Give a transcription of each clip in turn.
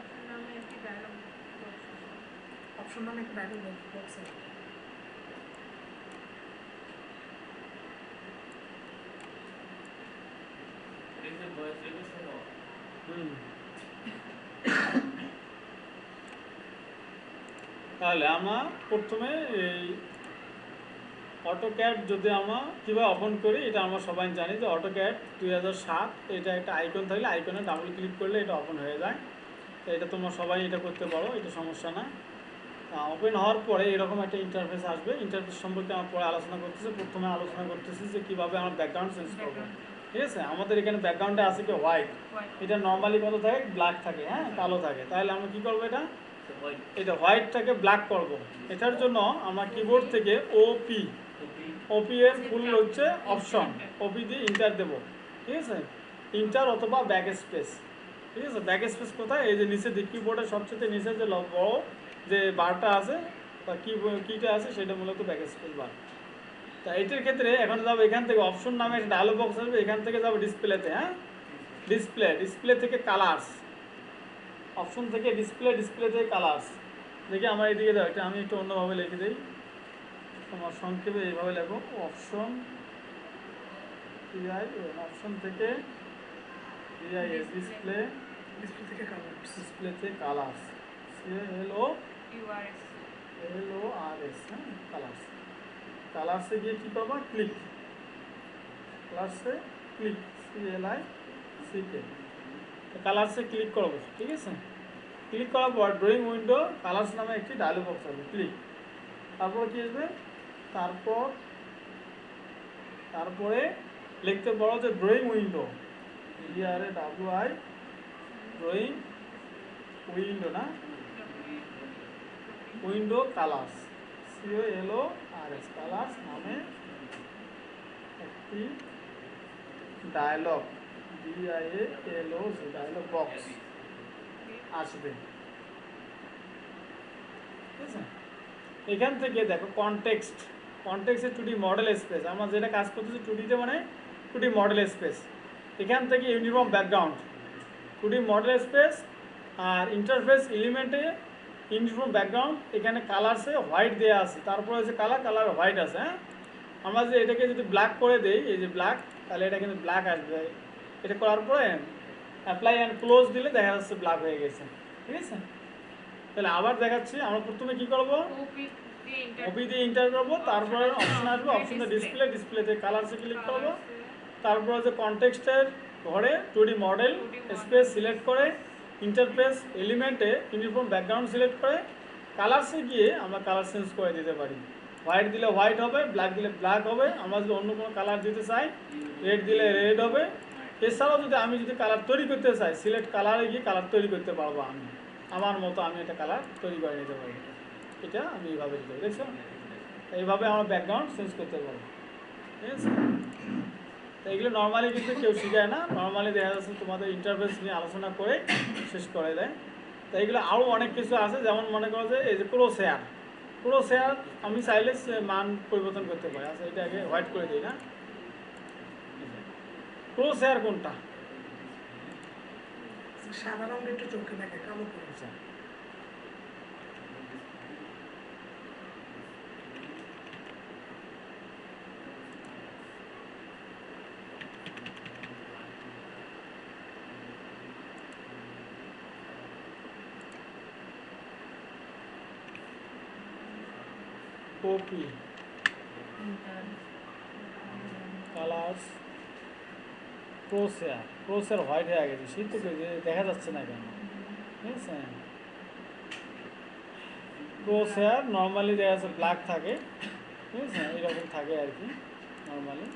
Option নামে একটা dialogue box আছে। তাহলে আমরা প্রথমে এই অটোক্যাড যদি আমরা কীভাবে ওপেন করি এটা আমরা সবাই জানি যে অটোক্যাড 2007 এটা একটা আইকন থাকলে আইকনে ডাবল ক্লিক করলে এটা ওপেন হয়ে যায়। তো এটা তোমরা সবাই এটা করতে পারো, এটা সমস্যা না। ওপেন হওয়ার পরে এরকম একটা ইন্টারফেস আসবে। ইন্টারফেস সম্পর্কে আমরা পরে আলোচনা করতেছি। প্রথমে আলোচনা করতেছি যে কীভাবে আমরা ব্যাকগ্রাউন্ড চেঞ্জ করবো। ঠিক আছে, আমাদের এখানে ব্যাকগ্রাউন্ডে আছে কি হোয়াইট, এটা নর্মালি কত থাকে, ব্ল্যাক থাকে, হ্যাঁ কালো থাকে। তাহলে আমরা কী করবো, এটা হোয়াইটটাকে ব্ল্যাক করব। এটার জন্য আমরা কিবোর্ড থেকে ওপি এর ফুল হচ্ছে অপশন, ওপি দিয়ে ইন্টার দেবো। ঠিক আছে, ইন্টার অথবা ব্যাক স্পেস। ঠিক আছে, ব্যাক স্পেস কোথায়, এই যে নিচে কিবোর্ডের সবচেয়ে নিচে যে বড় যে বারটা আছে বা কিটা আছে সেটা মূলত ব্যাক স্পেস বার। তা এটার ক্ষেত্রে এখন যাবো এখান থেকে অপশন নামে একটা ডায়লগ বক্স আসবে, এখান থেকে যাবো ডিসপ্লেতে। হ্যাঁ, ডিসপ্লে থেকে কালার্স, অপশন থেকে ডিসপ্লে থেকে কালার্স। দেখি আমার এইদিকে দাও, এটা আমি একটু অন্যভাবে লিখে দিই, তোমার সংক্ষেপে এইভাবে লেখো, অপশন থেকে ডিসপ্লে থেকে কালার্স, কালার্স, CLORS, হ্যাঁ কালার্স। কালার্সে গিয়ে কী পাবা, ক্লিক, CLICK, কালার্সে ক্লিক করবো। ঠিক আছে, ক্লিক করার পর ড্রয়িং উইন্ডো কালার্স নামে একটি ডায়লগ বক্স আসবে, ক্লিক। তারপর কী আসবে, তারপরে লিখতে পারো যে drawing window, DRAWI, drawing window না, উইন্ডো কালার্স, COLORS, কালার্স নামে একটি ডায়লগ, DIALOG ডায়লগ বক্স আসবে। ঠিক আছে, এখান থেকে দেখো কনটেক্সটে 2D মডেল স্পেস, আমরা যেটা কাজ করতেছি 2Dতে মানে 2D মডেল স্পেস। এখান থেকে uniform background, 2D model space আর ইন্টারফেস এলিমেন্টে ইউনিফর্ম ব্যাকগ্রাউন্ড। এখানে কালার্সে হোয়াইট দেওয়া আছে, তারপরে হচ্ছে কালার হোয়াইট আছে। হ্যাঁ, আমরা যে এটাকে যদি ব্ল্যাক করে দেই, এই যে ব্ল্যাক, তাহলে এটা কিন্তু ব্ল্যাক আসবে। এটা করার পরে অ্যাপ্লাই অ্যান্ড ক্লোজ দিলে দেখা যাচ্ছে ব্ল্যাক হয়ে গেছে। ঠিক আছে, তাহলে আবার দেখাচ্ছি, আমরা প্রথমে কি করব, ওপি দিয়ে ইন্টার করবো, তারপরে অপশন আসবে, অপশনে ডিসপ্লেতে কালারসে ক্লিক করবো, তারপরে যে কনটেক্সটের ঘরে 2D মডেল স্পেস সিলেক্ট করে ইন্টারফেস এলিমেন্টে ইউনিফর্ম ব্যাকগ্রাউন্ড সিলেক্ট করে কালারসে গিয়ে আমরা কালার চেঞ্জ করে দিতে পারি। হোয়াইট দিলে হোয়াইট হবে, ব্ল্যাক দিলে ব্ল্যাক হবে। আমরা যদি অন্য কোনো কালার দিতে চাই, রেড দিলে রেড হবে। এছাড়াও আমি যদি কালার তৈরি করতে চাই, সিলেক্ট কালারে গিয়ে কালার তৈরি করতে পারবো। আমি আমার মতো আমি একটা কালার তৈরি করে নিতে পারবো। এটা আমি এইভাবে দিতে পারি, দেখছো, এইভাবে আমরা ব্যাকগ্রাউন্ড চেঞ্জ করতে পারবো। ঠিক আছে, তো এগুলো নর্মালি কিন্তু কেউ শেখায় না, নর্মালি দেখা যাচ্ছে তোমাদের ইন্টারফেস নিয়ে আলোচনা করে শেষ করে দেয়। তো এগুলো আরও অনেক কিছু আছে, যেমন মনে করো যে এই যে ক্রোশেয়ার আমি চাইলে মান পরিবর্তন করতে পারি। আচ্ছা, এটা আগে হোয়াইট করে দিই না। ক্রোশেয়ার কোনটা, সাদা রঙের একটু চোখে থাকে, কালো করে। কপি কালার্স ক্রোশেয়ার হোয়াইট হয়ে গেছে, শীত দেখা যাচ্ছে না কেন। ঠিক আছে, ক্রোশেয়ার নর্মালি দেখা যাচ্ছে ব্ল্যাক থাকে। ঠিক আছে, এরকম থাকে আর কি নর্মালি।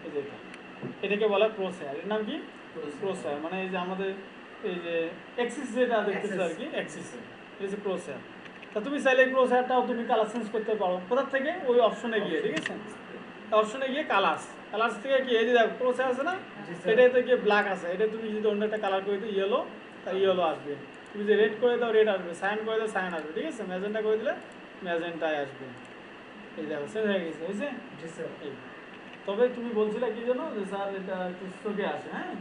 এই যে এটাকে বলা ক্রোশেয়ার, এর নাম কি, ক্রোশেয়ার। মানে এই যে আমাদের এই যে অ্যাক্সিস যেটা দেখতেছো আর কি, অ্যাক্সিস, এই যে ক্রোশেয়ার। তা তুমি চাইলে ক্রোশেয়ারটাও তুমি কালার চেঞ্জ করতে পারো। কোথার থেকে, ওই অপশনে গিয়ে। ঠিক আছে, অপশনে গিয়ে কালার্স থেকে কি এই যে দেখো ক্রোশেয়ার আছে না, এটাতে গিয়ে ব্ল্যাক আছে, এটা তুমি যদি অন্য একটা কালার করে দিও ইয়েলো, তা ইয়েলো আসবে। তুমি যে রেড করে দাও রেড আসবে, সাইন করে দাও সাইন আসবে। ঠিক আছে, ম্যাজেন্টা করে দিলে ম্যাজেন্টাই আসবে। এই দেখো চেঞ্জ হয়ে গেছে, বুঝছে। তবে তুমি বলছিলে কি জন্য যে স্যার এটা একটু চোখে আসে। হ্যাঁ,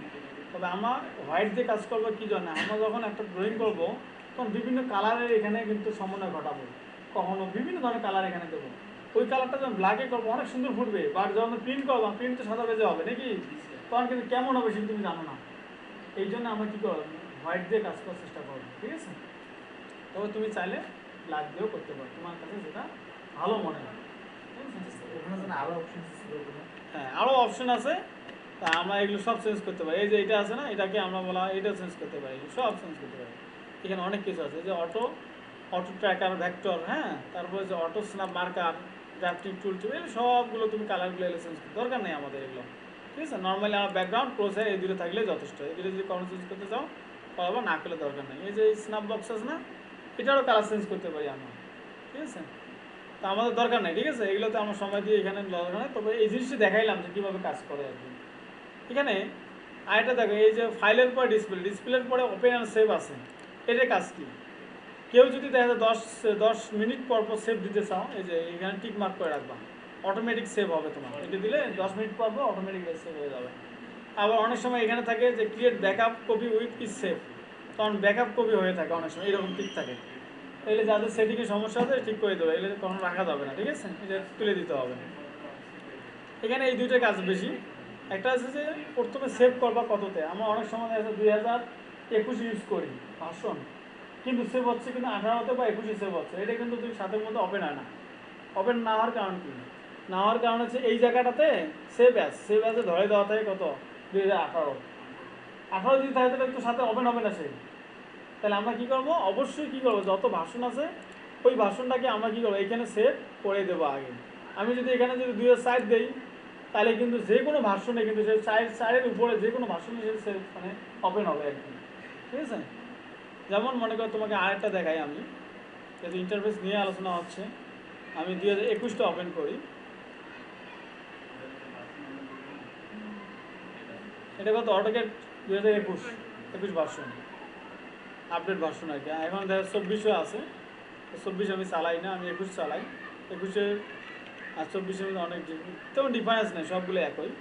তবে আমার হোয়াইট দিয়ে কাজ করবো কী জন্য, আমরা যখন একটা ড্রয়িং করবো তখন বিভিন্ন কালারের এখানে কিন্তু সমন্বয় ঘটাবো, কখনো বিভিন্ন ধরনের কালার এখানে দেবো। ওই কালারটা যখন ব্ল্যাকে করবো অনেক সুন্দর ফুটবে, বা যখন প্রিন্ট করবো প্রিন্ট তো সাদা বেজে হবে নাকি, তখন কিন্তু কেমন হবে সেটা তুমি জানো না। এই জন্য আমরা কী করবো, হোয়াইট দিয়ে কাজ করার চেষ্টা করবো, ঠিক আছে। তবে তুমি চাইলে ব্ল্যাক দিয়েও করতে পারো, তোমার কাছে যেটা ভালো মনে হয়। হ্যাঁ, আরও অপশন আছে, তা আমরা এগুলো সব চেঞ্জ করতে পারি। এই যে এটা আছে না, এটাকে আমরা বলা হয় এটাও চেঞ্জ করতে পারি, সব চেঞ্জ করতে পারি। এখানে অনেক কিছু আছে, যে অটো ট্র্যাকার, ভেক্টর, হ্যাঁ, তারপরে যে অটো স্ন্যাপ মার্কার, ড্রাফটিং টুল, এগুলো সবগুলো তুমি কালারগুলো এগুলো চেঞ্জ করতে দরকার নেই আমাদের এগুলো, ঠিক আছে। নর্মালি আমার ব্যাকগ্রাউন্ড ক্লোজ হয় এই দুটো থাকলে যথেষ্ট। এই দুটো যদি কালার চেঞ্জ করতে চাও করবো, না করলে দরকার নেই। এই যে স্ন্যাপ বক্স আছে না, এটারও কালার চেঞ্জ করতে পারি আমরা, ঠিক আছে। তা আমাদের দরকার নেই, ঠিক আছে, এগুলোতে আমরা সময় দিয়ে এখানে দরকার নেই। তবে এই জিনিসটা দেখাইলাম যে কীভাবে কাজ করে আর কি। এখানে আরেকটা দেখো, এই যে ফাইলের পরে ডিসপ্লের পরে ওপেন অ্যান্ড সেভ আছে, এটার কাজ কি? কেউ যদি দেখা যায় 10 মিনিট পর সেভ দিতে চাও, এই যে এখানে টিক মার্ক করে রাখবা, অটোমেটিক সেভ হবে তোমার। এটা দিলে 10 মিনিট পর অটোমেটিক সেভ হয়ে যাবে। আবার অনেক সময় এখানে থাকে যে create backup copy with is save, তখন ব্যাকআপ কপি হয়ে থাকে অনেক সময়, এরকম টিক থাকে। এগুলো যাদের সেটিংয়ে সমস্যা আছে ঠিক করে দেবে, এগুলো কখনো রাখা যাবে না, ঠিক আছে, এটা তুলে দিতে হবে। এখানে এই দুইটা কাজ বেশি। একটা আছে যে প্রথমে সেভ করবা কততে, আমরা অনেক সময় আছে 2021 ইউজ করি ভার্সন, কিন্তু সেভ হচ্ছে কিন্তু 18তে বা 21-এ সেভ হচ্ছে, এটা কিন্তু তুমি সাথের মধ্যে ওপেন হয় না। ওপেন না হওয়ার কারণ কি? না হওয়ার কারণ হচ্ছে এই জায়গাটাতে সেভ অ্যাজে ধরে দেওয়া থাকে কত, 2018 যদি থাকে তাহলে একটু সাথে ওপেন হবে না সে। তাহলে আমরা কী করবো, অবশ্যই কী করবো, যত ভার্সন আছে ওই ভার্সনটাকে আমরা কী করবো, এখানে সেভ করে দেবো আগে। আমি যদি এখানে যদি 2060 দিই, তাহলে কিন্তু যে কোনো ভার্সনে কিন্তু সে সাইডের উপরে যে কোনো ভার্সনে সে মানে ওপেন হবে আর কি, ঠিক আছে। যেমন মনে করো তোমাকে আরেকটা দেখাই, আমি যেহেতু ইন্টারফেস নিয়ে আলোচনা হচ্ছে, আমি 2021টা ওপেন করি। এটা কত, অটোক্যাড 2021 ভার্সন, আপডেট ভার্সন আর কি। এখন দেখা 24 আছে, 24 আমি চালাই না, আমি 21 চালাই। 21 আর 24-এর মধ্যে অনেক তেমন ডিফারেন্স নেই, সবগুলো একই।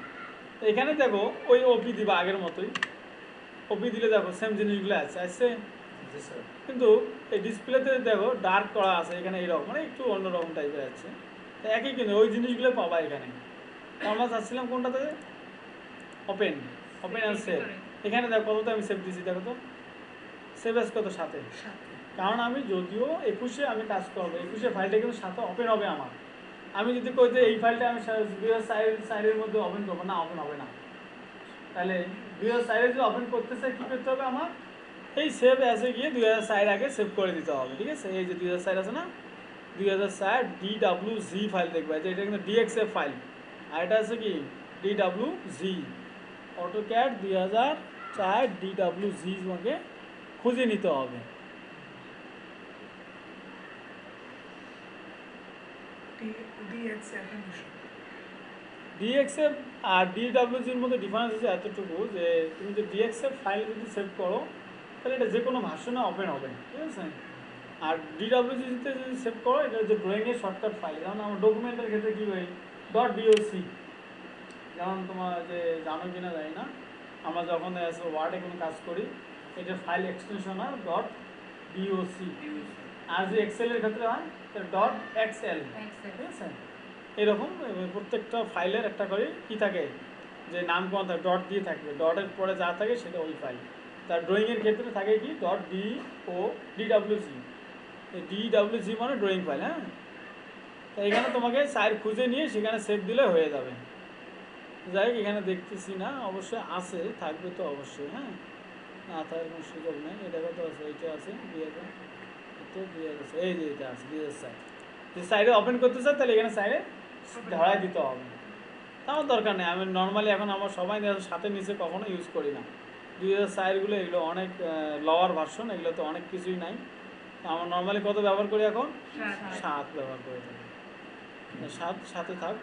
তো এখানে দেখো ওই ওপি দিবা আগের মতোই, ওপি দিলে দেখো সেম জিনিসগুলো আছে, কিন্তু এই ডিসপ্লেতে দেখো ডার্ক করা আছে এখানে, এইরকম মানে একটু অন্যরকম টাইপের আছে। তো একই কিন্তু ওই জিনিসগুলো পাবা এখানে। আমরা চাচ্ছিলাম কোনটাতে, ওপেন অ্যান্ড সেভ। এখানে দেখো কতটা আমি সেভ দিয়েছি, দেখো তো সেভ এস কত, 7-এ। কারণ আমি যদিও 21-এ আমি কাজ করবো, 21-এ ফাইলটা কিন্তু 7-এ ওপেন হবে আমার। আমি যদি কই যে এই ফাইলটা আমি 2004-এর মধ্যে ওপেন করবো, না ওপেন হবে না। তাহলে 2004-এ যদি ওপেন করতে চাই কী করতে হবে, আমার এই সেভ অ্যাসে গিয়ে 2004 আগে সেভ করে দিতে হবে, ঠিক আছে। এই যে 2004 আছে না, 2004 DWG ফাইল দেখবে, যে এটা কিন্তু DXF ফাইল, আর এটা আছে কি DWG, অটোক্যাড 2004 DWG তোমাকে খুঁজে নিতে হবে। DXF আর DWGর মধ্যে ডিফারেন্স আছে এতটুকু, যে তুমি যে DXF ফাইল যদি সেভ করো তাহলে এটা যে কোনো ভার্সনে ওপেন হবে, ঠিক আছে। আর DWGতে যদি সেভ করো, এটা যে ড্রয়িংয়ের শর্টকাট ফাইল, যেমন আমার ডকুমেন্টের ক্ষেত্রে কী হয় .doc, যেমন তোমার যে জানো কিনা জানি না, আমরা যখন ওয়ার্ডে কোনো কাজ করি এটা ফাইল এক্সটেনশন হয় .doc, আর যে এক্সেলের ক্ষেত্রে হয় .xl, ঠিক আছে। এরকম প্রত্যেকটা ফাইলের একটা করে কী থাকে, যে নাম কোন থাকে, ডট দিয়ে থাকবে, ডটের পরে যা থাকে সেটা ওই ফাইল। তার ড্রয়িংয়ের ক্ষেত্রে থাকে কি DWG মানে ড্রয়িং ফাইল, হ্যাঁ। তো এখানে তোমাকে সাইড খুঁজে নিয়ে সেখানে সেভ দিলে হয়ে যাবে। যাই হোক, এখানে দেখতেছি না, অবশ্যই আছে, থাকবে তো অবশ্যই, হ্যাঁ, না থাকার কোনো সুযোগ নেই। এটা কত আছে, এইটা আছে 2000, এই যে এটা আছে 2004। যদি সাইডে ওপেন করতে চাই তাহলে এখানে সাইডে ধরাই দিতে হবে, আমার দরকার নেই। আমি নর্মালি এখন আমার সবাই সাথে নিচে কখনো ইউজ করি না। 2004-গুলো এগুলো অনেক লোয়ার ভার্সন, এগুলো তো অনেক কিছুই নাই। আমার নর্মালি কত ব্যবহার করি এখন, 7 ব্যবহার করে থাকি। 7-7-এ থাক।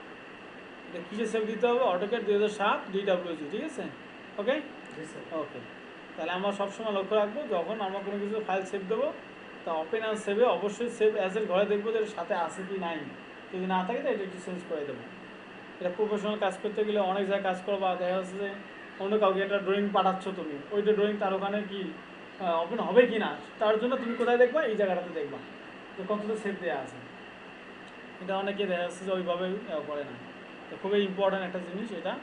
এটা কিসে সেভ দিতে হবে, অটোক্যাড 2007 DWG, ঠিক আছে। ওকে ওকে, তাহলে আমরা সবসময় লক্ষ্য রাখবো যখন আমরা কোনো কিছু ফাইল সেভ দেবো, তা ওপেন অ্যান্ড সেভে অবশ্যই সেভ অ্যাজের ঘরে দেখবো যে সাথে আছে কি নাই, যদি না থাকে তো এটা একটু চেঞ্জ করে দেবো। এটা প্রফেশনাল কাজ করতে গেলে অনেক জায়গায় কাজ করবো, দেখা যাচ্ছে যে অন্য কাউকে একটা ড্রয়িং পাঠাচ্ছ তুমি, ওইটা ড্রয়িং তার ওখানে কি ওপেন হবে কি না, তার জন্য তুমি কোথায় দেখবা, এই জায়গাটাতে দেখবা যে কতটা সেভ দেওয়া আছে। এটা অনেকে দেখা যাচ্ছে যে ওইভাবে করে না। তো খুবই ইম্পর্ট্যান্ট একটা জিনিস এটা,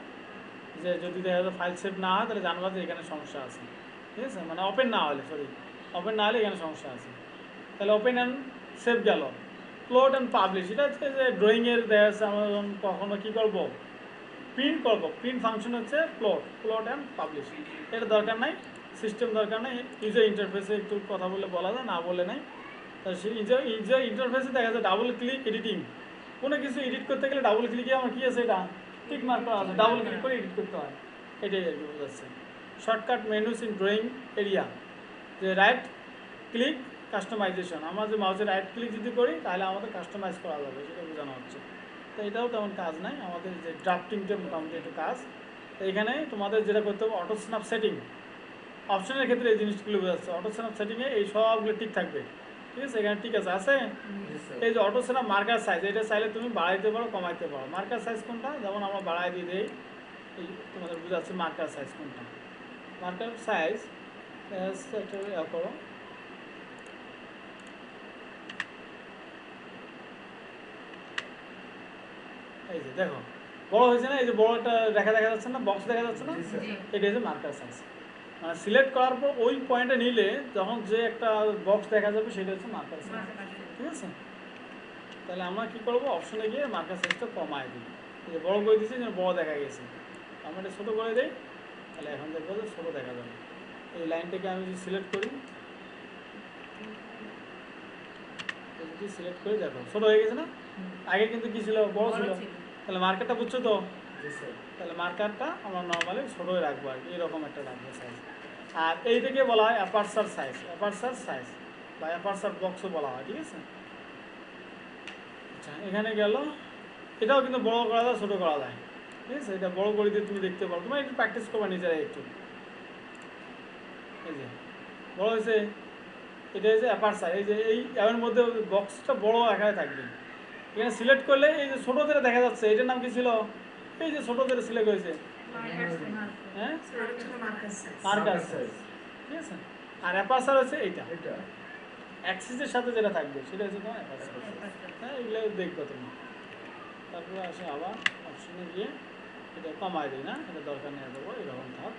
যে যদি দেখা যাচ্ছে ফাইল সেভ না হয় তাহলে জানবা যে এখানে সমস্যা আছে, ঠিক আছে, মানে ওপেন না হলে, ওপেন না হলে এখানে সমস্যা আছে। তাহলে ওপেন অ্যান্ড সেভ গেল। প্লট অ্যান্ড পাবলিশ, এটা হচ্ছে যে ড্রয়িংয়ের দেখা যাচ্ছে আমরা যখন কখনো কী করবো, প্রিন্ট করবো, প্রিন্ট ফাংশন হচ্ছে প্লট অ্যান্ড পাবলিশ। এটা দরকার নাই, সিস্টেম দরকার নাই, ইউজার ইন্টারফেসে একটু কথা বলে বলা যায়, না বলে নাই। তা সেই ইউজার ইন্টারফেসে দেখা যায় ডাবল ক্লিক এডিটিং, কোনো কিছু এডিট করতে গেলে ডাবল ক্লিকে আমার কী আছে, এটা টিক মার্ক করা আছে, ডাবল ক্লিক করে এডিট করতে হয়, এটাই আর কি বোঝাচ্ছে। Shortcut menus in drawing area, যে রাইট ক্লিক কাস্টমাইজেশন, আমরা যে মাউসে রাইট ক্লিক যদি করি তাহলে আমাদের কাস্টমাইজ করা যাবে, সেটা বোঝানো হচ্ছে। তো এটাও তেমন কাজ নাই, আমাদের যে ড্রাফটিংটা মোটামুটি একটু কাজ। তো এখানে তোমাদের যেটা করতে হবে, অটো স্ন্যাপ সেটিং অপশনের ক্ষেত্রে এই জিনিসগুলো বোঝাচ্ছে। অটো স্ন্যাপ সেটিংয়ে এই সবগুলো ঠিক থাকবে, ঠিক আছে, এখানে ঠিক আছে। এই যে অটো স্ন্যাপ মার্কার সাইজ, এটা চাইলে তুমি বাড়াইতে পারো কমাইতে পারো। মার্কার সাইজ কোনটা, যেমন আমরা বাড়াই দিয়ে দিই, এই তোমাদের বোঝাচ্ছে মার্কার সাইজ কোনটা। মার্কার সাইজ একটা করো, এই যে দেখো বড় হয়েছে না, এই যে বড় একটা দেখা যাচ্ছে না, বক্স দেখা যাচ্ছে না, এটা হচ্ছে মার্কার সাইজ। মানে সিলেক্ট করার পর ওই পয়েন্টে নিলে যখন যে একটা বক্স দেখা যাবে সেটা হচ্ছে মার্কার সাইজ, ঠিক আছে। তাহলে আমরা কী করবো, অপশনে গিয়ে মার্কার সাইজটা কমায় দিই, এই যে বড় করে দিচ্ছি যেন বড় দেখা গেছে, আমরা এটা ছোটো করে দিই, তাহলে এখন দেখবো যে ছোটো দেখা যাবে। এই লাইনটাকে আমি যদি সিলেক্ট করি, যদি সিলেক্ট করে দেখো ছোটো হয়ে গেছে না, আগে কিন্তু কী ছিল, বড় ছিল। তাহলে মার্কারটা বুঝছো তো, তাহলে মার্কারটা আমরা নর্মালি ছোটোই রাখবো আর কি, এরকম একটা রাখবো সাইজ। আর এইটাকে বলা হয় অ্যাপারচার সাইজ, বা অ্যাপারচার বক্সও বলা হয়, ঠিক আছে। আচ্ছা এখানে গেল, এটাও কিন্তু বড় করা যায় ছোটো করা যায়, ঠিক আছে। এটা বড় করে দিয়ে তুমি দেখতে পারো, তোমার একটু প্র্যাকটিস করবা নিজেরাই একটু। এই যে বড় হয়েছে, এটা হচ্ছে অ্যাপারচার, এই যে এর মধ্যে বক্সটা বড় আকারে থাকবে। এখানে সিলেক্ট করলে এই যে ছোটো যেটা দেখা যাচ্ছে, এটার নাম কি ছিল, এই যে ছোটো যেটা সিলেক্ট হয়েছে, হ্যাঁ মার্কার সাইজ, ঠিক আছে। আর অ্যাপারচার হচ্ছে এইটা, অ্যাক্সিসের সাথে যেটা থাকবে সেটা হচ্ছে তোমার অ্যাপারচার। হ্যাঁ এগুলো দেখবো তুমি। তারপরে আসে আবার অপশনে গিয়ে এটা কমায় দিই, না এটা দরকার নেই দেবো, এরকম থাক।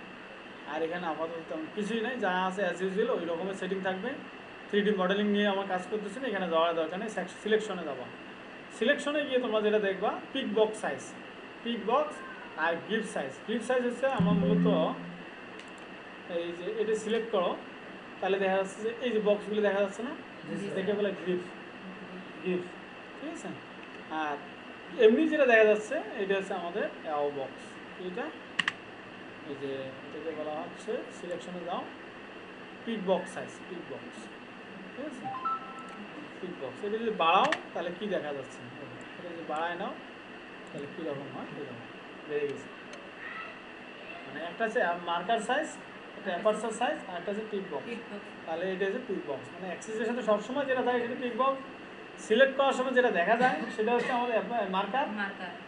আর এখানে আপাতত তেমন কিছুই নেই, যা আছে অ্যাজ ইউজুয়াল ওই রকমের সেটিং থাকবে। 3D মডেলিং নিয়ে আমার কাজ করতেছে না, এখানে যাওয়ার দরকার নেই, সিলেকশনে যাবা। সিলেকশনে গিয়ে তোমরা যেটা দেখবা, পিক বক্স আর গিফট সাইজ হচ্ছে আমার মূলত এই যে এটা সিলেক্ট করো, তাহলে দেখা যাচ্ছে যে এই যে বক্সগুলো দেখা যাচ্ছে না, দেখে বলে গিফট, ঠিক আছে। আর এমনি যেটা দেখা যাচ্ছে এটা হচ্ছে আমাদের অ্যাও বক্স, এটা এই যে এটাকে বলা হচ্ছে, সিলেকশনে যাও, পিক বক্স সাইজ, ঠিক আছে। পিক বক্স এটা যদি বাড়াও তাহলে কি দেখা যাচ্ছে, এটা যদি বাড়ায় নাও তাহলে কীরকম হয়, এরকম বেড়ে গেছে। মানে একটা হচ্ছে মার্কার সাইজ, একটা অ্যাপারচার সাইজ, আর একটা হচ্ছে পিক বক্স। তাহলে এটা হচ্ছে পিক বক্স, মানে অ্যাক্সিসের সাথে সবসময় যেটা থাকে সেটা পিক বক্স। সিলেক্ট করার সময় যেটা দেখা যায় সেটা হচ্ছে আমাদের মার্কার।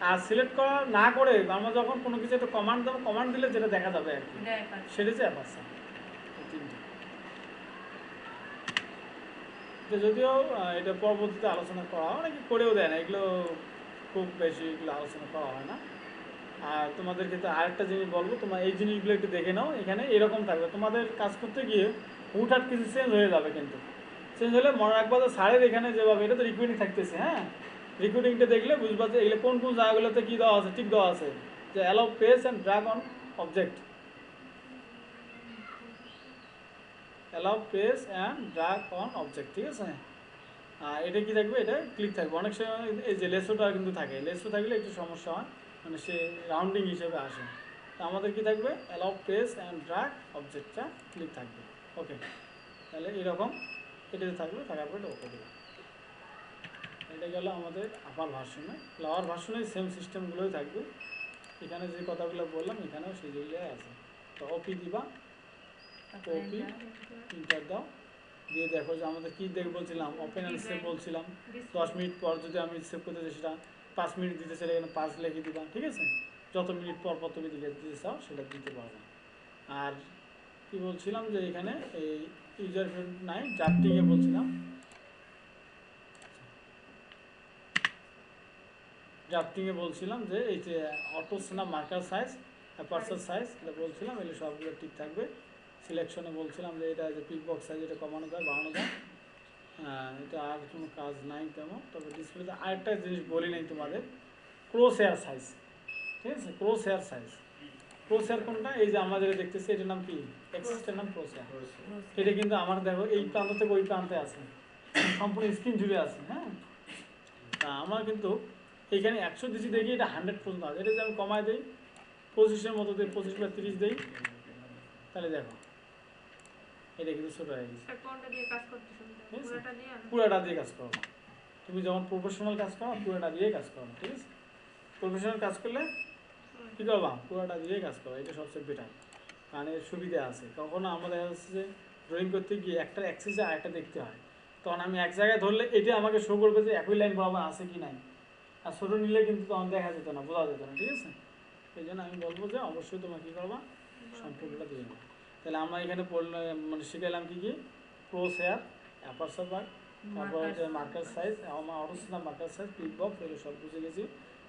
আর সিলেক্ট করা না করে আমরা যখন কোনো কিছু একটা কমান্ড দেবো, কমান্ড দিলে যেটা দেখা যাবে আর কি, সেটা হচ্ছে অ্যাপারচার। যদিও এটা পরবর্তীতে আলোচনা করা হয়, অনেকে করেও দেয় না, এগুলো খুব বেশি এগুলো আলোচনা করা হয় না। আর তোমাদের ক্ষেত্রে আরেকটা জিনিস বলবো, তোমার এই জিনিসগুলো একটু দেখে নাও, এখানে এরকম থাকবে, তোমাদের কাজ করতে গিয়ে হুটহাট কিছু চেঞ্জ হয়ে যাবে, কিন্তু চেঞ্জ হলে মনে রাখবা যে স্যারের এখানে যেভাবে এটা তো রিকোয়েডিং থাকতেছে, হ্যাঁ রিকোয়েডিংটা দেখলে বুঝবা যে এগুলো কোন কোন জায়গাগুলোতে কী দেওয়া আছে, ঠিক দেওয়া আছে, যে allow page and drag on object, allow page and drag on object, ঠিক আছে। আর এটা কি থাকবে, এটা ক্লিক থাকবে। অনেক সময় এই যে লেসোটা কিন্তু থাকে, লেসো থাকলে একটু সমস্যা হয়, মানে সে রাউন্ডিং হিসেবে আসে। তো আমাদের কি থাকবে, অ্যালাউ পেজ অ্যান্ড ড্র্যাগ অবজেক্টটা ক্লিক থাকবে, ওকে। তাহলে এরকম এটাতে থাকবে, থাকার পরে ওকে দেবে। এটা গেল আমাদের আপার ভার্সনে। লোয়ার ভার্সনে সেম সিস্টেমগুলোই থাকবে, এখানে যে কথাগুলো বললাম এখানেও সেই জায়গায় আছে। তো ওপি দিবা, ওপি ইন্টার দাও, দিয়ে দেখো যে আমাদের কী বলছিলাম, ওপেন অ্যান্ড সেভ বলছিলাম। 10 মিনিট পর যদি আমি সেভ করতে চাই, সেটা 5 মিনিট দিতে চাইলে এখানে 5 লিখে দিবা, ঠিক আছে। যত মিনিট পর পর তুমি দিতে চাও সেটা দিতে পারবে। আর কি বলছিলাম যে এখানে এই ইউজার নাই ড্রাফটিংয়ে বলছিলাম, যে এই যে auto snap marker size, aperture size, এটা বলছিলাম, এগুলো সবগুলো ঠিক থাকবে। সিলেকশনে বলছিলাম যে এটা যে পিক বক্স সাইজ এটা কমানো যায় বাড়ানো যায়, এটা আর কোনো কাজ নাই তেমন। তবে ডিসপ্লেতে আরেকটা জিনিস বলি নাই তোমাদের, ক্রস হেয়ার সাইজ, ঠিক আছে? Cross hair size, cross hair কোনটা? এই যে আমরা যেটা দেখতেছি এটার নাম কি? এক্সিসটার নাম ক্রস হেয়ার। এটা কিন্তু আমার দেখো এই প্রান্ত থেকে ওই প্রান্তে আছে, সম্পূর্ণ স্ক্রিন জুড়ে আছে। হ্যাঁ, তা আমার কিন্তু এইখানে 100 দিচ্ছি দেখি এটা 100 পর্যন্ত আছে। এটা যদি আমি কমায় দিই 25-এর মতো দিই, 25/30 দিই, তাহলে দেখো এটা কিন্তু ছোটো হয়ে গেছে। পুরোটা দিয়ে কাজ করো, তুমি যখন প্রফেশনাল কাজ করো পুরোটা দিয়ে কাজ করো, ঠিক আছে? প্রফেশনাল কাজ করলে কী করবা? পুরোটা দিয়ে কাজ করো, এটা সবচেয়ে বেটার, কারণ এর সুবিধা আছে। কখনো আমাদের দেখা যাচ্ছে যে ড্রয়িং করতে গিয়ে একটা অ্যাক্সিসে আরেকটা দেখতে হয়, তখন আমি এক জায়গায় ধরলে এটা আমাকে শো করবে যে একই লাইন বরাবর আছে কি নাই, আর ছোটো নিলে কিন্তু তখন দেখা যেত না, বোঝা যেত না, ঠিক আছে? এই জন্য আমি বলবো যে অবশ্যই তোমার কী করবা, সম্পূর্ণটা দিয়ে নেবো। তাহলে আমরা এখানে পড়লে মানে শিখাইলাম কী কী? ক্রস হেয়ার, অ্যাপারচার বার, তারপর হচ্ছে মার্কার সাইজ, আমার auto snap marker size, pick box, এগুলো সব বুঝে গেছি।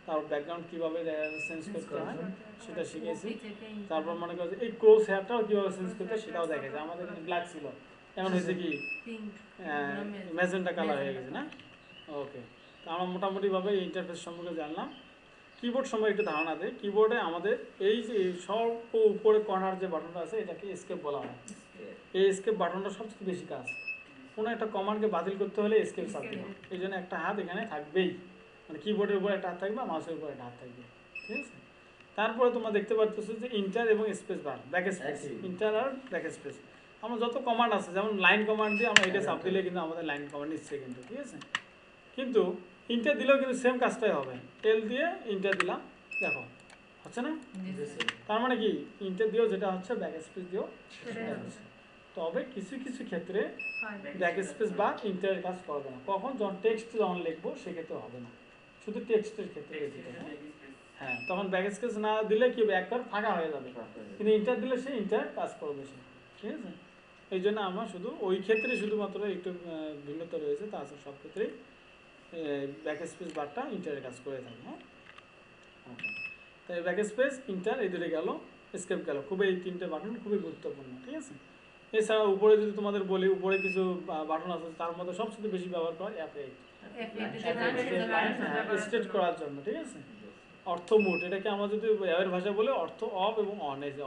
তারপর ব্যাকগ্রাউন্ড কীভাবে চেঞ্জ করতে হয় সেটা শিখেছি। তারপর মনে করছে এই ক্রস হেয়ারটাও কীভাবে চেঞ্জ করতে হয় সেটাও দেখেছে। আমাদের কিন্তু ব্ল্যাক ছিল, এখন হয়েছে কি ম্যাজেন্টা কালার হয়ে গেছে না? ওকে, তো আমরা মোটামুটিভাবে এই ইন্টারফেস সম্পর্কে জানলাম। কিবোর্ড সম্পর্কে একটু ধারণা দেয়। কিবোর্ডে আমাদের এই যে সব উপরে কর্নার যে বাটনটা আছে এটাকে এসকেপ বলা হয়। এই এসকেপ বাটনটা সবচেয়ে বেশি কাজ, কোনো একটা কমান্ডকে বাতিল করতে হলে এসকেপ চাপ দেবে, এই জন্য একটা হাত এখানে থাকবেই, মানে কিবোর্ডের উপরে একটা হাত থাকবে, মাউসের উপরে একটা হাত থাকবে, ঠিক আছে? তারপরে তোমরা দেখতে পাচ্ছ যে ইন্টার এবং space bar, back space, enter আর ব্যাক স্পেস। আমরা যত কমান্ড আছে যেমন লাইন কমান্ড দিয়ে আমরা এটা চাপ দিলে কিন্তু আমাদের লাইন কমান্ড নিচ্ছে কিন্তু, ঠিক আছে? কিন্তু ইন্টার দিলেও কিন্তু সেম কাজটাই হবে, এল দিয়ে ইন্টার দিলাম, দেখো হচ্ছে না? তার মানে কি ইন্টার দিয়েও যেটা হচ্ছে ব্যাক স্পেস দিয়েও সেটা হচ্ছে। তবে কিছু কিছু ক্ষেত্রে ব্যাক স্পেস বা ইন্টারের কাজ করবে না। কখন? যখন টেক্সট যখন লিখবো সেক্ষেত্রে হবে না, শুধু টেক্সটের ক্ষেত্রে। হ্যাঁ, তখন ব্যাক স্পেস না দিলে কি একবার ফাঁকা হয়ে যাবে, কিন্তু ইন্টার দিলে সে ইন্টার কাজ করবে সে, ঠিক আছে? এই জন্য আমরা শুধু ওই ক্ষেত্রে শুধুমাত্র একটু ভিন্নতা রয়েছে, তাছাড়া সব ক্ষেত্রেই ব্যাক স্পেস বারটা ইন্টারের কাজ করে থাকে। হ্যাঁ, ওকে, তাই ব্যাক স্পেস ইন্টার এই দুটো গেল, এসকেপ গেল, খুবই এই তিনটে বাটন খুবই গুরুত্বপূর্ণ, ঠিক আছে? এছাড়া উপরে যদি তোমাদের বলি, উপরে কিছু বাটন আছে তার মধ্যে সবচেয়ে বেশি ব্যবহার করা F8, স্টেট করার জন্য, ঠিক আছে? অর্থ মুড, এটাকে আমরা যদি এর ভাষা বলে অর্থ অফ এবং অন। এই যে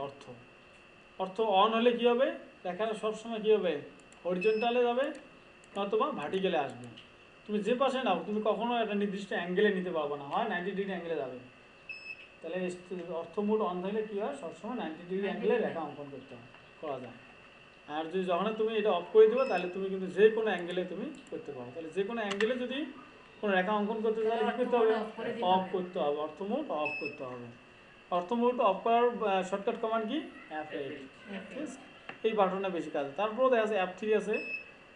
অর্থ অন হলে কী হবে, লেখাটা সবসময় কী হবে, হরিজন্টালে যাবে অথবা ভার্টিক্যালে আসবে। তুমি যে পাশে নাও তুমি কখনো একটা নির্দিষ্ট অ্যাঙ্গেলে নিতে পারবে না, হয় 90 ডিগ্রি অ্যাঙ্গেলে যাবে। তাহলে অর্থ মুড অন থাকলে কী হয়, সবসময় 90 ডিগ্রি অ্যাঙ্গেলে রেখা অঙ্কন করতে হয়, করা যায়। আর যদি যখন তুমি এটা অফ করে দেবো তাহলে তুমি কিন্তু যে কোনো অ্যাঙ্গেলে তুমি করতে পারো। তাহলে যে কোনো অ্যাঙ্গেলে যদি কোনো রেখা অঙ্কন করতে চাইলে কী করতে হবে, অফ করতে হবে, অর্থ মুড অফ করতে হবে। অর্থ মুড অফ করার শর্টকাট কমান্ড কি? F8, ঠিক আছে? এই বাটনটা বেশি কাজ। তারপরেও দেখা যাচ্ছে F3 আছে,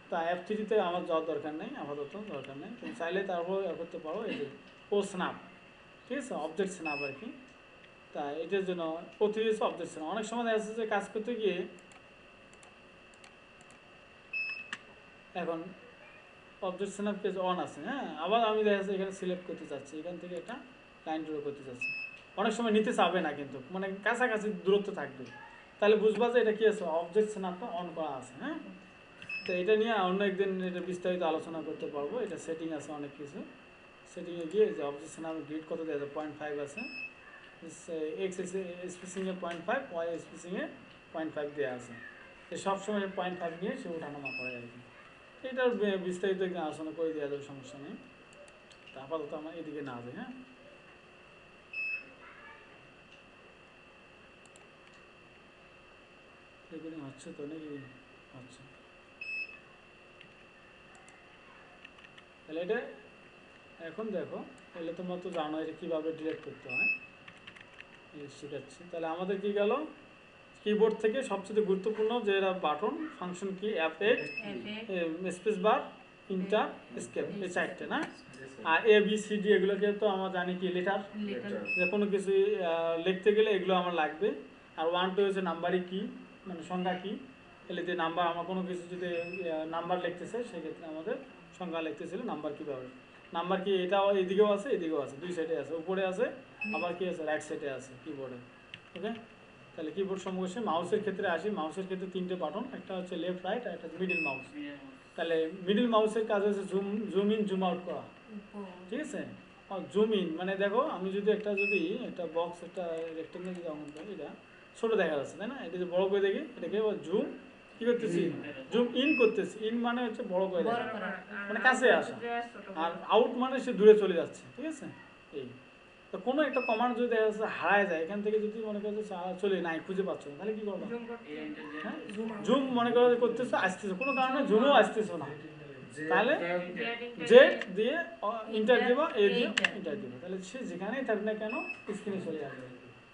তা F3-তে আমার যাওয়ার দরকার নেই, আপাতত দরকার নেই। তুমি চাইলে তারপর করতে পারো এই যে ও স্ন্যাপ, ঠিক আছে? অবজেক্ট স্ন্যাপ আর কি। তা এটার জন্য O3 হচ্ছে অবজেক্ট স্ন্যাপ। অনেক সময় দেখা যাচ্ছে যে কাজ করতে গিয়ে এখন অবজেক্ট স্ন্যাপ পেজ অন আছে, হ্যাঁ, আবার আমি দেখা যাচ্ছে এখানে সিলেক্ট করতে চাচ্ছি, এখান থেকে একটা লাইন ড্র করতে চাচ্ছি, অনেক সময় নিতে চাবে না কিন্তু, মানে কাছাকাছি দূরত্ব থাকবে, তাহলে বুঝবা যে এটা কি আছে, অবজেক্ট স্ন্যাপটা অন করা আছে। হ্যাঁ, তো এটা নিয়ে অন্য একদিন এটা বিস্তারিত আলোচনা করতে পারবো। এটা সেটিং আছে অনেক কিছু, সেটিংয়ে গিয়ে যে অবজেক্ট স্ন্যাপ গ্রিড কত দেওয়া আছে, 0.5 আছে, এক্স স্পেসিংয়ে 0.5, ওয়াই স্পেসিংয়ে 0.5 দেওয়া আছে। সবসময় 0.5 নিয়ে সে ওঠানামা করে আর কি। এটার বিস্তারিত একদিন আলোচনা করে দেওয়া যাবে, সমস্যা নেই। তা আপাতত আমার এদিকে না যাই। হ্যাঁ, রেকর্ডিং হচ্ছে তো নাকি? আচ্ছা, তাহলে এটা এখন দেখো, তাহলে তোমরা তো জানো এটা কীভাবে ডিলেট করতে হয়, শেখাচ্ছি। তাহলে আমাদের কি গেল, কিবোর্ড থেকে সবচেয়ে গুরুত্বপূর্ণ যে বাটন ফাংশন কি, F8, space bar inter escape, এই চারটে না। আর এ বি সি ডি এগুলোকে তো আমরা জানি কি লেটার, যে কোনো কিছু লিখতে গেলে এগুলো আমার লাগবে। আর 1 2 হচ্ছে নাম্বারই কি, মানে সংখ্যা কি, এলে যে নাম্বার আমার কোনো কিছু যদি নাম্বার লিখতেছে সেক্ষেত্রে আমাদের সংখ্যা লিখতেছিল নাম্বার কীভাবে, নাম্বার কি এটাও এদিকেও আছে এদিকেও আছে, দুই সাইডে আছে, উপরে আছে আবার কি আছে রাইট সাইডে আছে কিবোর্ডে। ওকে, তাহলে কিবোর্ড সমস্যা। মাউসের ক্ষেত্রে আসি, মাউসের ক্ষেত্রে 3টে বাটন, একটা হচ্ছে লেফট রাইট আর একটা মিডিল মাউস। তাহলে মিডিল মাউসের কাজ হচ্ছে জুম ইন জুম আউট করা, ঠিক আছে। জুম ইন মানে দেখো আমি যদি একটা বক্স একটা রেক্টেঙ্গেল যদি অঙ্কন করি, এটা ছোটো দেখা যাচ্ছে তাই না, এটা যে বড় করে দেখি এটাকে জুম কি করতেছি, জুম ইন করতেছি। ইন মানে হচ্ছে বড় করে দেখা, মানে কাছে আসা। আর আউট মানে সে দূরে চলে যাচ্ছে, ঠিক আছে। এই তো কোনো একটা কমান্ড যদি দেখা যাচ্ছে হারায় যায়, এখান থেকে যদি মনে করো চলে নাই খুঁজে পাচ্ছ না, তাহলে কি করবো, জুম মনে করো করতেছো আসতেছো, কোনো কারণে জুমও আসতেছো না, তাহলে জেড দিয়ে ইন্টার দিবা, এ দিয়ে ইন্টার দিবা, তাহলে সে যেখানেই থাক না কেন স্ক্রিনে চলে আসবে,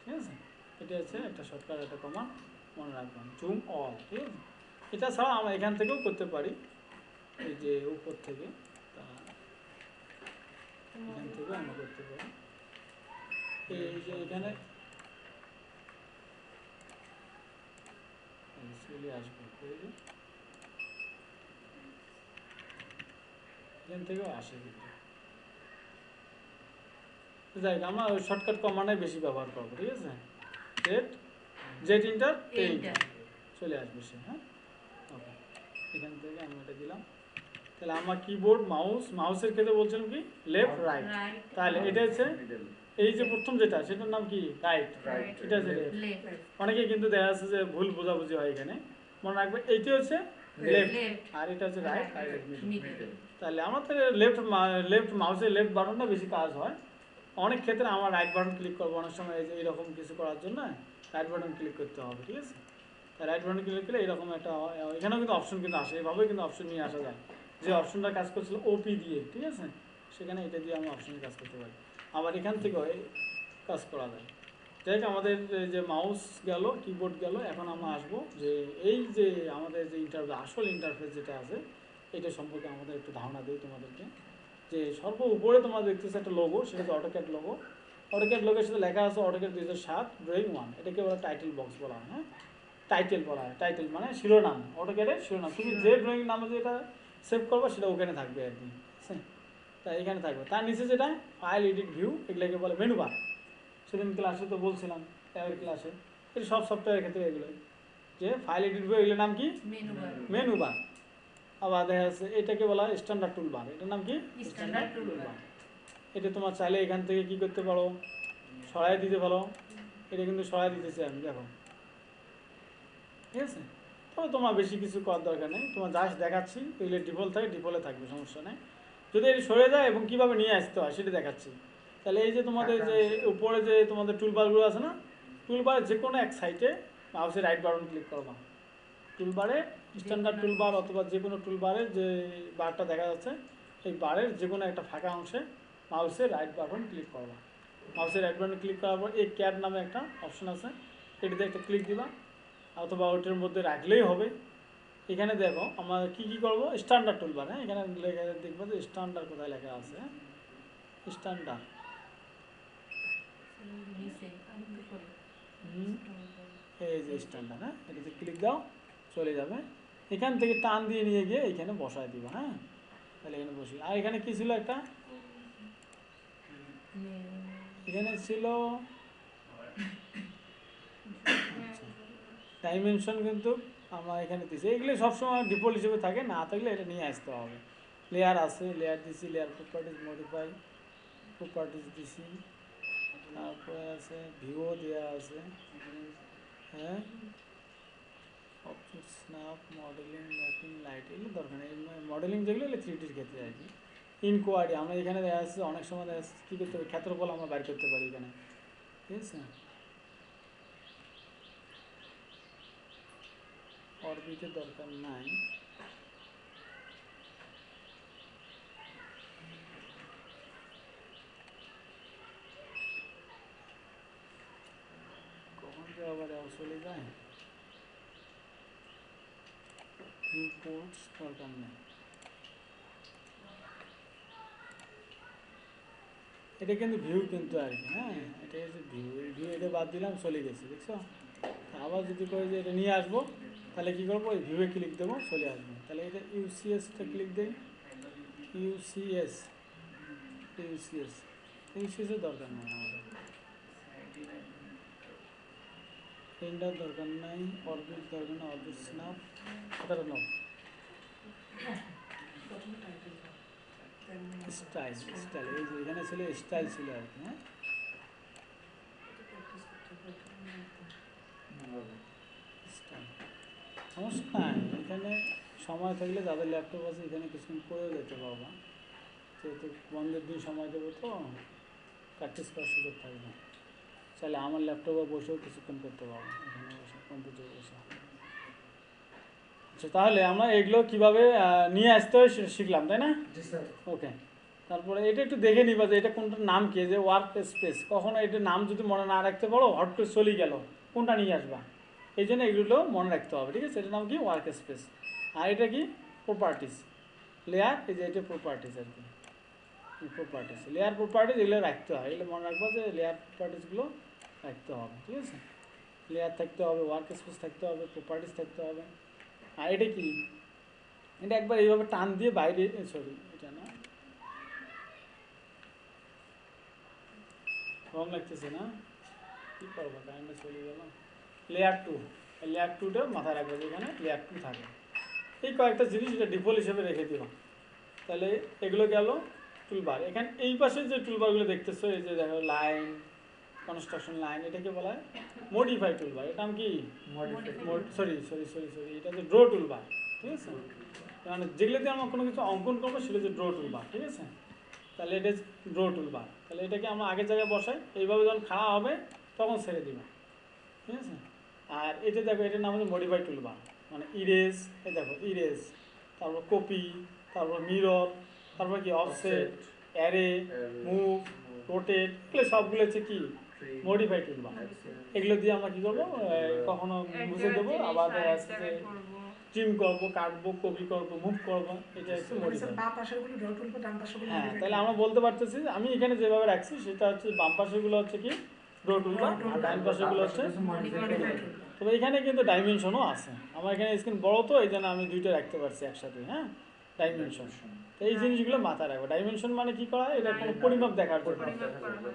ঠিক আছে। এটা হচ্ছে একটা শর্টকাট একটা কমান্ড, মনে রাখবেন জুম অল, ঠিক আছে। এটা ছাড়া আমরা এখান থেকেও করতে পারি, এই যে উপর থেকে, তা এখান থেকেও আমরা করতে পারি। এই যে এখানে চলে আসবে, এখান থেকেও আসে কিন্তু, যাই হোক আমরা ওই শর্টকাট কমান্ডে বেশি ব্যবহার করবো, ঠিক আছে। জেড জেড ইন্টার এ ইন্টার চলে আসবে সে, হ্যাঁ। ওকে, এখান থেকে আমি এটা দিলাম। তাহলে আমার কিবোর্ড মাউসের ক্ষেত্রে বলছিলাম কি লেফট রাইট, তাহলে এটা হচ্ছে এই যে প্রথম যেটা সেটার নাম কি রাইট, এটা হচ্ছে লেফট। অনেকে কিন্তু দেখা যাচ্ছে যে ভুল বোঝাবুঝি হয় এখানে, মনে রাখবে এইটা হচ্ছে লেফট আর এটা হচ্ছে রাইট আর মিডল। তাহলে আমার তো লেফট মাউসের লেফট বাটনটা বেশি কাজ হয়। অনেক ক্ষেত্রে আমার রাইট বাটন ক্লিক করবো, অনেক সময় এই যে এইরকম কিছু করার জন্য রাইট বাটন ক্লিক করতে হবে, ঠিক আছে। তাই রাইট বাটন ক্লিক করলে এরকম একটা, এখানেও কিন্তু অপশন কিন্তু আসে, এইভাবেই কিন্তু অপশন নিয়ে আসা যায়। যে অপশনটা কাজ করছিল ওপি দিয়ে, ঠিক আছে, সেখানে এটা দিয়ে আমি অপশনে কাজ করতে পারি, আবার এখান থেকেও কাজ করা যায়। যাই হোক, আমাদের যে মাউস গেল কিবোর্ড গেল, এখন আমরা আসবো যে এই যে আমাদের যে আসল ইন্টারফেস যেটা আছে এটা সম্পর্কে আমাদের একটু ধারণা দিই তোমাদেরকে। যে সর্ব উপরে তোমরা দেখতেছো একটা লোগো, সেটা হচ্ছে অটোক্যাড লোগো। অটোক্যাড লোগোর সাথে লেখা আছে অটোক্যাড 2007 ড্রয়িং 1, এটাকে বলা টাইটেল বক্স বলা হয়, হ্যাঁ। টাইটেল বলা হয়, টাইটেল মানে শিরোনাম, অটোক্যাডের শিরোনাম। তুমি যে ড্রয়িং নামে যেটা সেভ করবে সেটা ওখানে থাকবে আর কি, তাই এখানে থাকবে। তার নিচে যেটা ফাইল এডিট ভিউ, এগুলোকে বলে মেনু বার। সেদিন ক্লাসে তো বলছিলাম এর ক্লাসে, এই সব সফটওয়্যারের ক্ষেত্রে এগুলো যে ফাইল এডিট ভিউ, এগুলোর নাম কি মেনু বার। আবার দেখা যাচ্ছে এটাকে বলা হয় স্ট্যান্ডার্ড টুল বার, এটার নাম কি স্ট্যান্ডার্ড টুল বার। এটা তোমার চাইলে এখান থেকে কি করতে পারো, সরাই দিতে পারো। এটা কিন্তু সরাই দিতেছি আমি, দেখো, ঠিক আছে। তবে তোমার বেশি কিছু করার দরকার নেই, তোমার জাস্ট দেখাচ্ছি, এগুলো ডিফল্ট থাকে, ডিফল্টে থাকবে, সমস্যা নেই। যদি এটি সরে যায় এবং কীভাবে নিয়ে আসতে হয় সেটা দেখাচ্ছি। তাহলে এই যে তোমাদের যে উপরে যে তোমাদের টুলবারগুলো আছে না, টুলবারে যে কোনো এক সাইডে মাউসের রাইট বাটন ক্লিক করবা, টুলবারে স্ট্যান্ডার্ড টুলবার অথবা যে কোনো টুলবারের যে বারটা দেখা যাচ্ছে এই বারের যে কোনো একটা ফাঁকা অংশে মাউসের রাইট বাটন ক্লিক করবা। মাউসের রাইট বাটন ক্লিক করার পর এই ক্যাড নামে একটা অপশন আছে, এটিতে একটা ক্লিক দিবা, অথবা ওইটার মধ্যে রাখলেই হবে। এখানে দেখো আমরা কী কী করবো, স্ট্যান্ডার্ড টুলবার, হ্যাঁ, এখানে লেখা দেখবো যে স্ট্যান্ডার্ড কোথায় লেখা আছে, স্ট্যান্ডার্ড, এই যে স্ট্যান্ডার্ড, হ্যাঁ, এটাতে ক্লিক দাও, চলে যাবে। এখান থেকে টান দিয়ে নিয়ে গিয়ে এখানে বসায় দিবা, হ্যাঁ। তাহলে এখানে বসি। আর এখানে কি ছিল একটা, এখানে ছিল ডাইমেনশন, কিন্তু আমরা এখানে দিছি, এগুলো সবসময় ডিফল্ট হিসেবে থাকে, না থাকলে এটা নিয়ে আসতে হবে। লেয়ার আছে, লেয়ার দিছি, লেয়ার প্রপার্টিজ মডিফাই প্রপার্টিজ দিছি, তারপরে আছে ভিউ দেওয়া আছে, হ্যাঁ, object snap, modelling, mapping, light, এগুলো দরকার নেই। মডেলিং যেগুলো এগুলো 3Dর ক্ষেত্রে আর কি। ইনকোয়ারি আমরা এখানে দেখা যাচ্ছে অনেক সময় দেখা যাচ্ছে কী করতে পারি, ক্ষেত্রফল আমরা বাইর করতে পারি এখানে, ঠিক আছে। অরবিটের দরকার নাই, কখন যে আবার চলে যায়, রিপোর্টস দরকার নেই। এটা কিন্তু ভিউ কিন্তু আর কি, হ্যাঁ এটা হচ্ছে ভিউ এটা বাদ দিলাম, চলে গেছে, দেখছো। আবার যদি করে যে এটা নিয়ে আসবো, তাহলে কী করবো, এই ভিউয়ে ক্লিক দেবো, চলে আসবো। তাহলে এটা ইউসিএসটা ক্লিক দিই, ইউসিএস ইউসিএস ইউসিএসের দরকার নেই আমাদের, রেন্ডার দরকার নাই, অরবিট দরকার না, অরবিট স্ন্যাপ কথাটা নাও, প্রথমে টাইটেল দাও, then স্টাইল স্টাইল এই যে এখানে ছিল স্টাইল ছিল আর কি, হ্যাঁ প্র্যাকটিস করতে হবে। স্টাইল সমস্যা নাই। এখানে সময় থাকলে যাদের ল্যাপটপ আছে এখানে কিছুক্ষণ করেও যেতে পারবা, যেহেতু বন্ধের দিন সময় দেবো তো প্র্যাকটিস করার সুযোগ থাকবে। চাইলে আমার ল্যাপটপে বসেও কিছুক্ষণ করতে পারবো, এখানে বসে কম্পিউটারে বসে। আচ্ছা তাহলে আমরা এগুলো কীভাবে নিয়ে আসতে হয় সেটা শিখলাম, তাই না? জি স্যার। ওকে, তারপরে এটা একটু দেখে নিবা যে এটা কোনটার নাম কি, যে ওয়ার্ক স্পেস, কখনো এটার নাম যদি মনে না রাখতে পারো হট করে চলে গেল, কোনটা নিয়ে আসবা, এই জন্য এগুলো মনে রাখতে হবে, ঠিক আছে। এটার নাম কি ওয়ার্ক স্পেস, আর এটা কি প্রপার্টিস, লেয়ার, এই যে এটা প্রপার্টিস আর কি, প্রপার্টিস লেয়ার প্রপার্টিস, এগুলো রাখতে হয়, এগুলো মনে রাখবা যে লেয়ার প্রপার্টিসগুলো রাখতে হবে, ঠিক আছে। লেয়ার থাকতে হবে, ওয়ার্ক স্পেস থাকতে হবে, প্রপার্টিস থাকতে হবে। আর এটা কি, এটা একবার এইভাবে টান দিয়ে বাইরে, সরি এটা না, রং লাগতেছে না, কী করবো, টাইমটা চলে গেল। লেয়ার টু, লেয়ার টুটা মাথায় রাখবে, যেখানে লেয়ার টু থাকে। এই কয়েকটা জিনিস এটা ডিফল্ট হিসেবে রেখে দিবা। তাহলে এগুলো গেল টুলবার। এখানে এই পাশে যে টুলবারগুলো দেখতেছো, এই যে দেখো লাইন, কনস্ট্রাকশন লাইন, এটাকে বলা হয় মডিফাই টুলবার। এটা নাম কি, সরি সরি সরি সরি এটা হচ্ছে ড্র টুলবার, ঠিক আছে। মানে যেগুলোতে আমরা কোনো কিছু অঙ্কন করবো সেটা হচ্ছে ড্র টুলবার, ঠিক আছে। তাহলে এটা ড্র টুলবার, তাহলে এটাকে আমরা আগের জায়গায় বসাই, এইভাবে যখন খাওয়া হবে তখন ছেড়ে দিবা, ঠিক আছে। আর এটা দেখো, এটার নাম হচ্ছে মডিফাই টুলবার, মানে ইরেজ, এই দেখো ইরেজ, তারপর কপি, তারপর মিরর, তারপর কি অফসেট, অ্যারে, মুভ, রোটেট, এগুলো সবগুলো হচ্ছে কি মডিফাই টুলবার। এগুলো দিয়ে আমরা কী করবো, কখনো মুছে দেবো, আবার ট্রিম করবো, কাটবো, কপি করবো, মুভ করবো, এটা হচ্ছে মডিফাই। বাম পাশেরগুলো ড্র টুল, ডান পাশেরগুলো হ্যাঁ, modify তাহলে tool। আমরা বলতে পারতেছি যে আমি এখানে যেভাবে রাখছি সেটা হচ্ছে বাম পাশেগুলো হচ্ছে কি ড্র টুলবার, আর ডান পাশেগুলো হচ্ছে modify tool। তবে এখানে কিন্তু ডাইমেনশনও আছে। আমার এখানে স্ক্রিন বড় তো এই জন্য আমি দুইটা রাখতে পারছি একসাথে, হ্যাঁ ডাইমেনশন। তো এই জিনিসগুলো মাথায় রাখবো। ডাইমেনশন মানে কি করা, এটা কোনো পরিমাপ দেখার জন্য।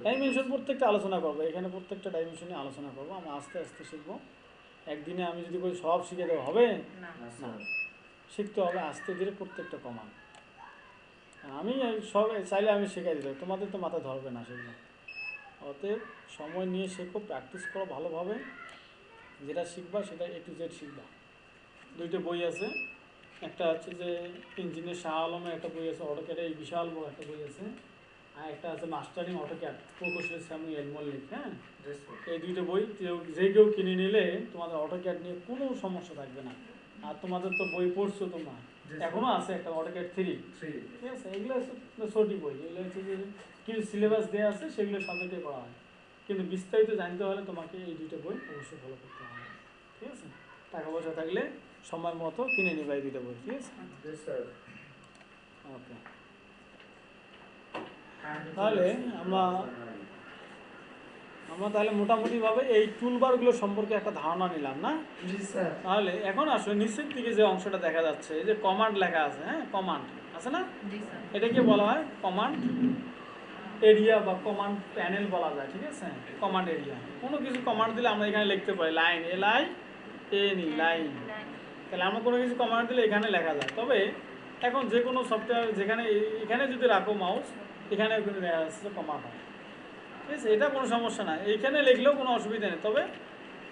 ডাইমেনশন প্রত্যেকটা আলোচনা করবো, এখানে প্রত্যেকটা ডাইমেনশনে আলোচনা করবো, আমরা আস্তে আস্তে শিখবো। একদিনে আমি যদি করি সব শিখে দেবো, হবে না, শিখতে হবে আস্তে ধীরে প্রত্যেকটা কমান। আমি সব চাইলে আমি শেখাই দিতে, তোমাদের তো মাথা ধরবে না সেগুলো। অতএব সময় নিয়ে শেখো, প্র্যাকটিস করো ভালোভাবে, যেটা শিখবা সেটা A to Z শিখবা। দুইটা বই আছে, একটা হচ্ছে যে ইঞ্জিনিয়ার শাহ আলমের একটা বই আছে অটোক্যাডে, এই বিশাল বড় একটা বই আছে, আর একটা আছে মাস্টারিং অটোক্যাড প্রকৌশলী স্যামুয়েল মল্লিক, হ্যাঁ। এই দুইটা বই যে কেউ কিনে নিলে তোমাদের অটোক্যাড নিয়ে কোনো সমস্যা থাকবে না। আর তোমাদের তো বই পড়ছো তোমরা, এখনো আছে একটা অটোক্যাড 3, ঠিক আছে। এগুলো হচ্ছে ছোটি বই, এগুলো হচ্ছে যে কিছু সিলেবাস দেওয়া আছে সেগুলো সাবজেক্টে করা হয়, কিন্তু বিস্তারিত জানতে হলে তোমাকে এই দুইটা বই অবশ্যই ফলো করতে হবে, ঠিক আছে। টাকা পয়সা থাকলে সময় মতো কিনে নিবা এই দুইটা বই, ঠিক আছে। ওকে, তাহলে আমরা তাহলে মোটামুটিভাবে এই টুলবারগুলো সম্পর্কে একটা ধারণা নিলাম না। তাহলে এখন আসলে নিচের দিকে যে অংশটা দেখা যাচ্ছে, এই যে কমান্ড লেখা আছে, হ্যাঁ কমান্ড আছে না, এটাকে বলা হয় কমান্ড এরিয়া বা কমান্ড প্যানেল বলা যায়, ঠিক আছে। কমান্ড এরিয়া, কোনো কিছু কমান্ড দিলে আমরা এখানে লিখতে পারি লাইন, LINE লাইন, তাহলে আমরা কোনো কিছু কমান্ড দিলে এখানে লেখা যায়। তবে এখন যে কোনো সফটওয়্যার যেখানে এখানে যদি রাখো মাউস, এখানে কিন্তু দেখা যাচ্ছে কমান্ড হয়, ঠিক আছে। এটা কোনো সমস্যা না, এইখানে লিখলেও কোনো অসুবিধা নেই। তবে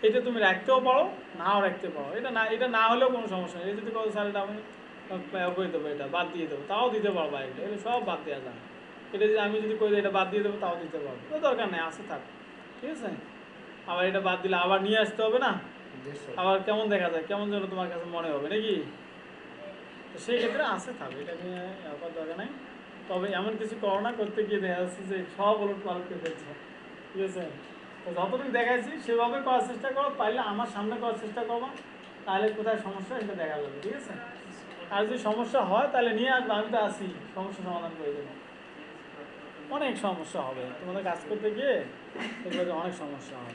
এটা তুমি রাখতেও পারো, নাও রাখতে পারো, এটা না হলেও কোনো সমস্যা নেই। এই যদি কোনো স্যার এটা আমি করে দেবো, এটা বাদ দিয়ে দেবো, তাও দিতে পারবো। এটা সব বাদ দেওয়া যায়। এটা যদি আমি যদি করে দিই এটা বাদ দিয়ে দেবো, তাও দিতে পারবো, কোনো দরকার নেই, আসে থাক, ঠিক আছে। আবার এটা বাদ দিলে আবার নিয়ে আসতে হবে না, আবার কেমন দেখা যায়, কেমন যেন তোমার কাছে মনে হবে নাকি, তো সেই ক্ষেত্রে আসে থাকবে, এটা নিয়ে আবার দরকার নাই। তবে এমন কিছু করো না, করতে গিয়ে দেখা যাচ্ছে যে সব ওলট পালট করে দিচ্ছে, ঠিক আছে। তো যতটুকু দেখাচ্ছি সেভাবে করার চেষ্টা করো, পারলে আমার সামনে করার চেষ্টা করবো, তাহলে কোথায় সমস্যা সেটা দেখা যাবে, ঠিক আছে। আর যদি সমস্যা হয় তাহলে নিয়ে আসবো, আমি তো আসি, সমস্যা সমাধান করে দেবো। অনেক সমস্যা হবে তোমাদের কাজ করতে গিয়ে, এগুলো অনেক সমস্যা হবে।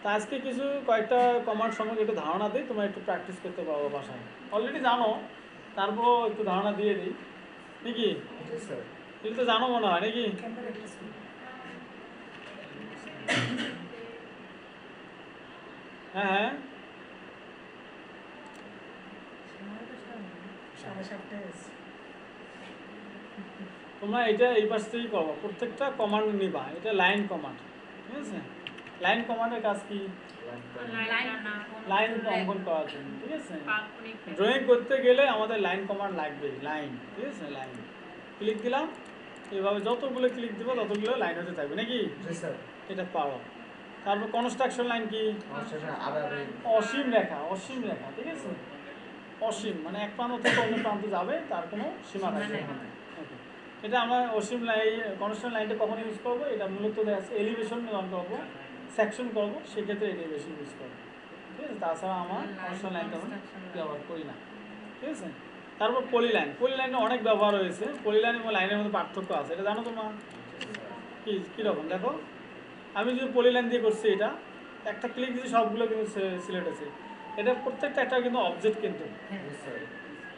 তা আজকে কিছু কয়েকটা কমান্ড সম্পর্কে একটু ধারণা দিই, তোমরা একটু প্র্যাকটিস করতে পারবো বাসায়, অলরেডি জানো, তারপরও একটু ধারণা দিয়ে দিই নাকি? জি স্যার। এগুলো তো জানো মনে হয় নাকি? ক্যামেরা একটা স্কুল হ্যাঁ হ্যাঁ, 7:30 এসে তোমরা এটা এই পাশ থেকেই করবো, প্রত্যেকটা কমান্ড নিবা, এটা লাইন কমান্ড, ঠিক আছে? লাইন কমান্ডের কাজ কি? লাইন অঙ্কন করার জন্য, ঠিক আছে? ড্রয়িং করতে গেলে আমাদের লাইন কমান্ড লাগবে, লাইন, ঠিক আছে? লাইন ক্লিক দিলাম, এভাবে যতগুলো ক্লিক দিব ততগুলো লাইন হতে থাকবে নাকি? জি স্যার। এটা পারো। তারপর কনস্ট্রাকশন লাইন কি? অসীম রেখা, অসীম রেখা, ঠিক আছে? অসীম মানে এক প্রান্ত থেকে অন্য প্রান্তে যাবে, তার কোনো সীমা থাকবে না। Okay. এটা আমরা অসীম লাইন, কনস্ট্যান্ট লাইনটা কখন ইউজ করবো? এটা মূলত এলিভেশন নির্মাণ করবো, সেকশন করবো, সেক্ষেত্রে এলিভেশন ইউজ করবো, ঠিক আছে? তাছাড়া আমার কনস্ট্যান্ট লাইনটা আমি ব্যবহার করি না, ঠিক আছে? তারপর পলি লাইন, পলি লাইনে অনেক ব্যবহার হয়েছে, পলি লাইন এবং লাইনের মধ্যে পার্থক্য আছে, এটা জানো তোমরা? কি কীরকম দেখো, আমি যদি পলি লাইন দিয়ে করছি, এটা একটা ক্লিক দিচ্ছি সবগুলো কিন্তু সিলেক্ট আছে, এটা প্রত্যেকটা একটা কিন্তু অবজেক্ট, কিন্তু জি স্যার।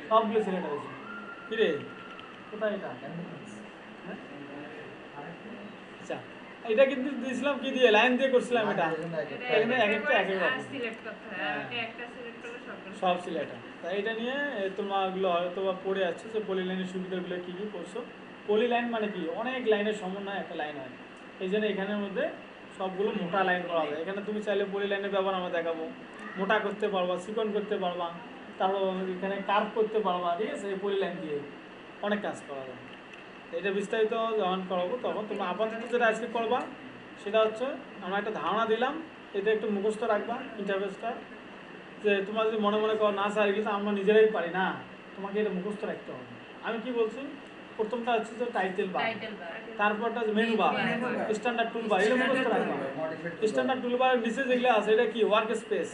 সবগুলো সিলেক্ট হয়েছে। কি রে, কোথায় এটা? হ্যাঁ? আচ্ছা, এটা কিন্তু দিয়েছিলাম কি দিয়ে? লাইন দিয়ে করছিলাম এটা, এখানে এক একটা এক এক রকম সব সিলেক্ট। তাই এটা নিয়ে তোমাগুলো হয়তো বা পড়ে যাচ্ছে যে পলি লাইনের সুবিধাগুলো কী কী করছো। পলি লাইন মানে কি? অনেক লাইনের সমন্বয় একটা লাইন হয়, এই জন্য এখানের মধ্যে সবগুলো মোটা লাইন করা যায়। এখানে তুমি চাইলে পলি লাইনের ব্যবহার আমরা দেখাবো, মোটা করতে পারবা, চিকন করতে পারবা, তারপর এখানে কার্ভ করতে পারবা, ঠিক আছে? এই পলি লাইন দিয়ে অনেক কাজ করা যায়। এটা বিস্তারিত যখন করবো তখন তোমরা আপাতত যেটা আজকে করবা সেটা হচ্ছে, আমরা একটা ধারণা দিলাম, এটা একটু মুখস্থ রাখবা ইন্টারফেসটা, যে তোমার যদি মনে মনে করো না স্যার এগুলো তো আমরা নিজেরাই পারি না, তোমাকে এটা মুখস্থ রাখতে হবে। আমি কি বলছি, প্রথমটা হচ্ছে যে টাইটেল বার, তারপরটা মেনু বার, স্ট্যান্ডার্ড টুল বার, এটা মুখস্থ রাখবা। স্ট্যান্ডার্ড টুল বারের নিচে যেগুলো আছে এটা কি? ওয়ার্ক স্পেস,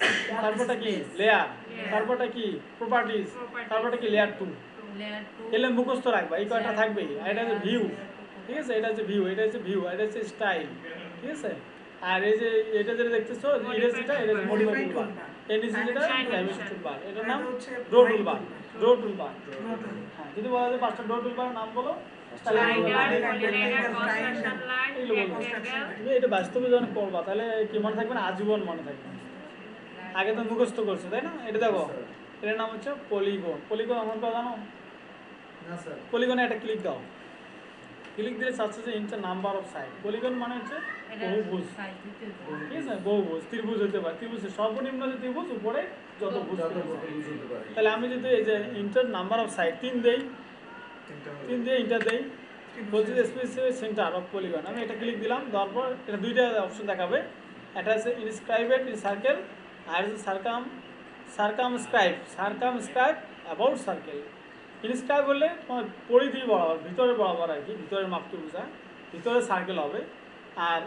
তারপরটা কি? লেয়ার, তারপরটা কি? প্রপার্টিজ, তারপরটা কি? Layer two. এলে মুখস্থ রাখবা, এই কয়টা থাকবেই। আর এটা হচ্ছে ভিউ, ঠিক আছে? এটা হচ্ছে ভিউ, এটা হচ্ছে ভিউ, এটা হচ্ছে স্টাইল, ঠিক আছে? আর এই যে এটা যেটা দেখতেছো ইরেজ, এটা হচ্ছে মডিফাই টুলবার, এর নিচে যেটা ডাইমেনশন টুলবার, এটার নাম ড্র টুলবার, ড্র টুলবার। হ্যাঁ, যদি বলা যায় পাঁচটা ড্র টুলবার নাম বলো, তাহলে তুমি এটা বাস্তবে যখন করবা তাহলে কি মনে থাকবে না? আজীবন মনে থাকবে। আগে তো মুখস্থ করছো তাই না? এটা দেখো, এটার নাম হচ্ছে পলিগন। পলিগন আমরা জানো? না স্যার। পলিগনে একটা ক্লিক দাও, ক্লিক দিলে চাচ্ছে যে inter number of side. Polygon মানে হচ্ছে বহুভুজ, ঠিক আছে? বহুভুজ, ত্রিভুজ হতে পারে, ত্রিভুজের সর্বনিম্ন যে ত্রিভুজ, উপরে যত ভুজ হতে পারে। তাহলে আমি যদি এই যে ইন্টার নাম্বার অফ সাইড 3 দেই, 3 দিয়ে ইন্টার দেই, বলছি যে স্পেসিফিক সেন্টার অফ পলিগন, আমি এটা ক্লিক দিলাম, দেওয়ার পর এটা দুইটা অপশন দেখাবে, একটা আছে ইনস্ক্রাইবেড ইন সার্কেল, আর হচ্ছে সার্কামস্ক্রাইব অ্যাবাউট সার্কেল। ইনস্ক্রাইব হলে তোমার পরিধি বরাবর, ভিতরে বরাবর আর কি, ভিতরের মাপকে বোঝায়, ভিতরে সার্কেল হবে। আর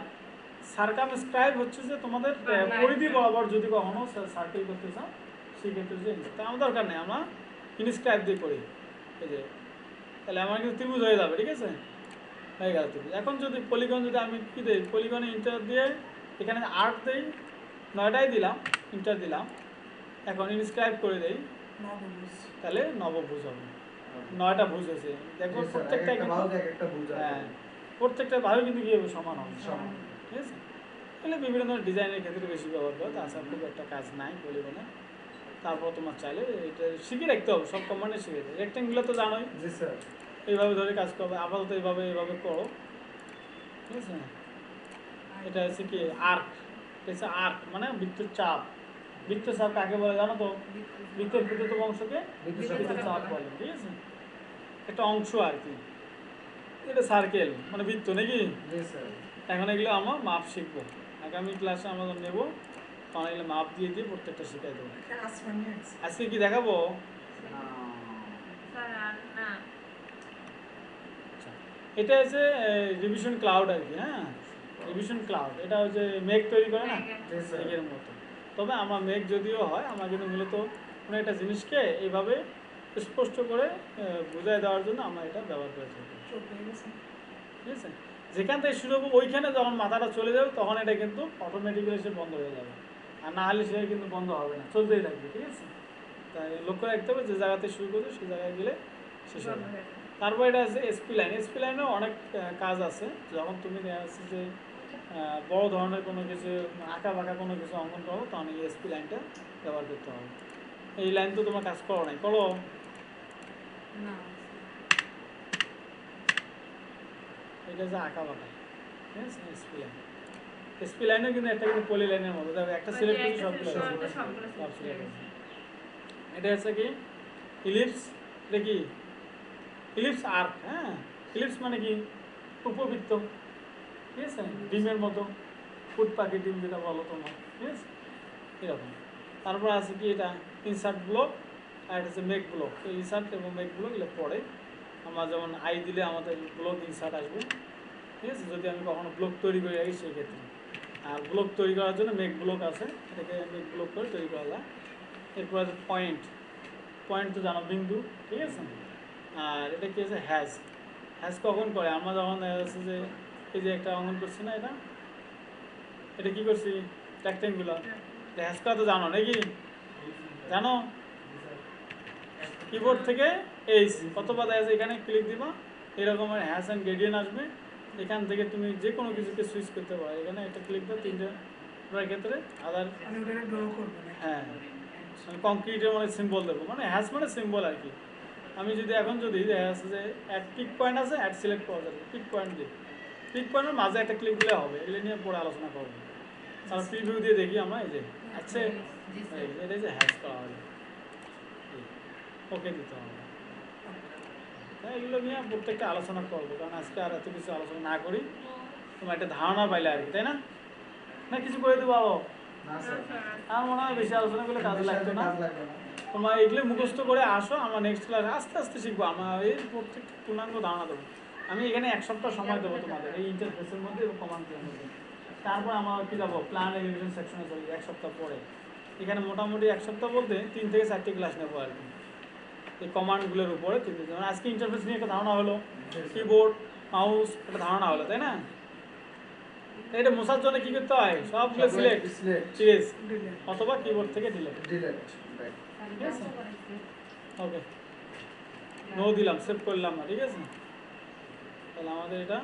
সার্কামস্ক্রাইব হচ্ছে যে তোমাদের পরিধি বরাবর যদি কখনো সার্কেল করতে চাও, সেক্ষেত্রে যে তা আমার দরকার নেই, আমরা ইনস্ক্রাইব দিয়ে করি, এই যে, তাহলে আমার কিন্তু ত্রিভুজ হয়ে যাবে, ঠিক আছে? হয়ে গেল ত্রিভুজ। এখন যদি পলিগন, যদি আমি কী দিই, পলিগনে ইন্টার দিয়ে এখানে 8 দিই, 9টাই দিলাম, ইন্টার দিলাম, এখন ইনস্ক্রাইব করে দেই, তাহলে নবভুজ হবে, 9টা ভুজ হয়েছে। দেখো প্রত্যেকটা হ্যাঁ, প্রত্যেকটা ভাবে কিন্তু কী হবে? সমান হবে, ঠিক আছে? তাহলে বিভিন্ন ধরনের ডিজাইনের ক্ষেত্রে বেশি ব্যবহার করে, তাছাড়া খুব একটা কাজ নাই পলিগনে। তারপর তোমার চাইলে এটা শিখে রাখতে হবে, সব কমান্ডে শিখে দেয়। রেক্টেঙ্গুলার তো জানোই, জি স্যার। এইভাবে ধরে কাজ করবে, আপাতত এইভাবে করো, ঠিক আছে? এটা হচ্ছে কি? আর্ক, এটা হচ্ছে আর্ক মানে বৃত্তের চাপ। বৃত্তের চাপ কাকে বলে জানো তো? বৃত্তের ক্ষুদ্রতম অংশকে বৃত্তের চাপ বলে, ঠিক আছে? একটা অংশ আর কি। এটা সার্কেল মানে বৃত্ত নাকি? জি স্যার। এখন এগুলো আমরা মাপ শিখবো, আগামী ক্লাসে আমরা নেবো, তখন এগুলো মাপ দিয়ে দিয়ে প্রত্যেকটা শিখাই দেবো। আজকে কি দেখাবো? এটা হচ্ছে রিভিশন ক্লাউড আর কি। হ্যাঁ, রিভিশন ক্লাউড, এটা হচ্ছে মেঘ তৈরি করে না, মেঘের মতো। তবে আমার মেঘ যদিও হয়, আমরা কিন্তু মূলত কোনো একটা জিনিসকে এইভাবে স্পষ্ট করে বোঝায় দেওয়ার জন্য আমরা এটা ব্যবহার করে থাকি। ঠিক আছে? যেখান থেকে শুরু হবে ওইখানে যখন মাথাটা চলে যাবে তখন এটা কিন্তু অটোমেটিক্যালি সে বন্ধ হয়ে যাবে, আর না হলে সে কিন্তু বন্ধ হবে না, চলতেই থাকবে। ঠিক আছে, তাই লক্ষ্য রাখতে হবে যে জায়গাতে শুরু করছে সেই জায়গায় গেলে শেষ হবে। তারপর এটা আছে এসপি লাইন। এসপি লাইনেও অনেক কাজ আছে। যখন তুমি দেখা যাচ্ছে যে বড় ধরনের কোনো কিছু আঁকা বাঁকা কোনো কিছু অঙ্কন করো তখন এই এসপি লাইনটা ব্যবহার করতে হবে। এই লাইন তো তোমার কাজ করো নাই, করো? না এটা যে আঁকা বাঁকা, ঠিক আছে, এসপি লাইন। এসপি লাইনেও কিন্তু একটা কিন্তু পলি লাইনের মতো, দেখো একটা সিলেক্ট করছি সবগুলো সব সিলেক্ট করছি। এটা হচ্ছে কি ইলিপস, এটা কি ইলিপস আর্ক। হ্যাঁ, ইলিপস মানে কি উপবৃত্ত, ঠিক আছে, ডিমের মতো, ফুট পাখি ডিম যেটা বলো তোমরা, ঠিক আছে, এরকম। তারপর আছে কি এটা ইনসার্ট ব্লক, আর এটা হচ্ছে মেক ব্লক। তো ইনসার্ট এবং মেক ব্লক এগুলো পরে আমরা যেমন আই দিলে আমাদের ব্লক ইনসার্ট আসবে, ঠিক আছে, যদি আমি কখনো ব্লক তৈরি করে রাখি সেই ক্ষেত্রে। আর ব্লক তৈরি করার জন্য মেক ব্লক আছে, এটাকে মেক ব্লক করে তৈরি করা যায়। এরপর আছে পয়েন্ট, পয়েন্ট তো জানো বিন্দু, ঠিক আছে। আর এটা কি আছে হ্যাজ, হ্যাজ কখন করে আমরা যখন দেখা যাচ্ছে যে এই যে একটা অঙ্কন করছি না, এটা কি করছি রেক্টেঙ্গুলার, হ্যাজ করা তো জানো নাকি, জানো? কিবোর্ড থেকে এইচ কতবার দেখা যায় এখানে ক্লিক দিবা, এরকমের হ্যাশ অ্যান্ড গ্রেডিয়েন্ট আসবে। এখান থেকে তুমি যে কোনো কিছুকে সুইচ করতে পারো, এখানে একটা ক্লিক দাও তিনটে ক্ষেত্রে আদার। হ্যাঁ, আমি কংক্রিটের মানে সিম্বল দেবো, মানে হ্যাশ মানে সিম্বল আর কি। আমি যদি এখন যদি দেখা যাচ্ছে যে অ্যাড পিক পয়েন্ট আছে, অ্যাড সিলেক্ট করা যাবে, পিক পয়েন্ট দিয়ে পিক পয়েন্টের মাঝে একটা ক্লিক দিলে হবে। এগুলো নিয়ে পরে আলোচনা করবো। তাহলে প্রিভিউ দিয়ে দেখি আমরা, এই যে আছে এটা যে হ্যাশ করা হবে, ওকে দিতে হবে। তাই এগুলো নিয়ে প্রত্যেকটা আলোচনা করবো, কারণ আজকে আর এত কিছু আলোচনা না করি, তোমার একটা ধারণা পাইলে আর কি, তাই না? না কিছু করে দেবো আরো? না স্যার, আমার মনে হয় বেশি আলোচনা করলে কাজে লাগতো না। কাজ লাগবে না। তোমার এগুলো মুখস্থ করে আসো, আমরা নেক্সট ক্লাসে আস্তে আস্তে শিখবো। আমার এই প্রত্যেকটা পূর্ণাঙ্গ ধারণা দেবো। আমি এখানে 1 সপ্তাহ সময় দেবো তোমাদের এই ইন্টারফেসের মধ্যে এবং কমান্ডের মধ্যে। তারপর আমরা কি যাবো প্ল্যান এলিভেশন সেকশনে চলে 1 সপ্তাহ পরে। এখানে মোটামুটি 1 সপ্তাহ বলতে 3 থেকে 4টি ক্লাস নেবো আর কি, এই কমান্ডগুলোর উপরে। কিন্তু যেমন আজকে ইন্টারফেস নিয়ে একটা ধারণা হলো, কিবোর্ড মাউস একটা ধারণা হলো, তাই না? এটা মোছার জন্য কি করতে হয়, সবগুলো সিলেক্ট চিজ অথবা কিবোর্ড থেকে ডিলেট। ওকে, নো দিলাম, সেভ করলাম না, ঠিক আছে। তাহলে আমাদের এটা